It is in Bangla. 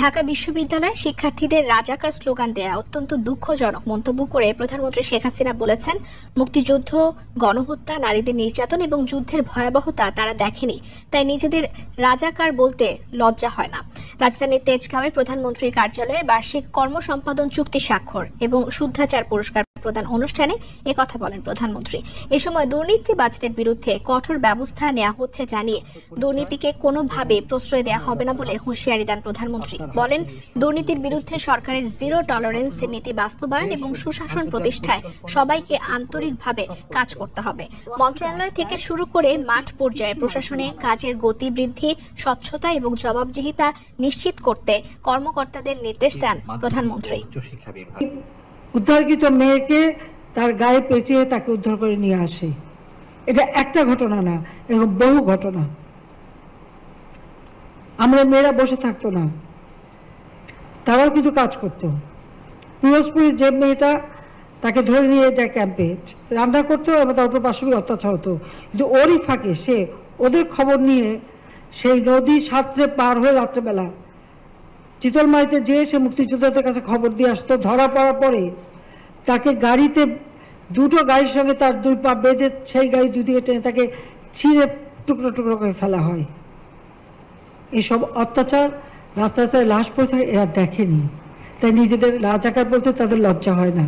ঢাকা বিশ্ববিদ্যালয়ে শিক্ষার্থীদের রাজাকার স্লোগান দেয়া অত্যন্ত দুঃখজনক মন্তব্য করে প্রধানমন্ত্রী শেখ হাসিনা বলেছেন, মুক্তিযুদ্ধ, গণহত্যা, নারীদের নির্যাতন এবং যুদ্ধের ভয়াবহতা তারা দেখেনি, তাই নিজেদের রাজাকার বলতে লজ্জা হয় না। রাজধানীর তেজগাঁওয়ে প্রধানমন্ত্রীর কার্যালয়ে বার্ষিক কর্মসম্পাদন চুক্তি স্বাক্ষর এবং শুদ্ধাচার পুরস্কার প্রদান অনুষ্ঠানে একথা বলেন প্রধানমন্ত্রী। এ সময় দুর্নীতিবাজদের বিরুদ্ধে কঠোর ব্যবস্থা নেওয়া হচ্ছে জানিয়ে দুর্নীতিকে কোনোভাবে প্রশ্রয় দেওয়া হবে না বলে হুঁশিয়ারি দেন প্রধানমন্ত্রী। বলেন, দুর্নীতির বিরুদ্ধে সরকারের জিরো টলারেন্স নীতি বাস্তবায়ন এবং সুশাসন প্রতিষ্ঠায় সবাইকে আন্তরিকভাবে কাজ করতে হবে। মন্ত্রণালয় থেকে শুরু করে মাঠ পর্যায়ে প্রশাসনে কাজের গতি বৃদ্ধি, স্বচ্ছতা এবং জবাবদিহিতা নিশ্চিত করতে কর্মকর্তাদের নির্দেশ দেন প্রধানমন্ত্রী। উদ্ধারকৃত মেয়েকে তার গায়ে পেঁচিয়ে তাকে উদ্ধার করে নিয়ে আসে, এটা একটা ঘটনা না, এরকম বহু ঘটনা। আমরা মেয়েরা বসে থাকতো না, তারাও কিন্তু কাজ করতো। পিরোজপুরের যে মেয়েটা, তাকে ধরে নিয়ে যায় ক্যাম্পে, রান্না করতো এবং তার উপর পাশবিক অত্যাচার হতো, কিন্তু ওরই ফাঁকে সে ওদের খবর নিয়ে সেই নদী সাঁতরে পার হয়ে রাত্রেবেলা চিতলমারিতে যেয়ে সে মুক্তিযোদ্ধাদের কাছে খবর দিয়ে আসতো। ধরা পড়ার পরে তাকে গাড়িতে, দুটো গাড়ির সঙ্গে তার দুই পা বেঁধে সেই গাড়ি দুদিকে টেনে তাকে ছিঁড়ে টুকরো টুকরো করে ফেলা হয়। এসব অত্যাচার, রাস্তায় রাস্তায় লাশ পড়ে থাকে, এরা দেখেনি, তাই নিজেদের রাজাকার বলতে তাদের লজ্জা হয় না।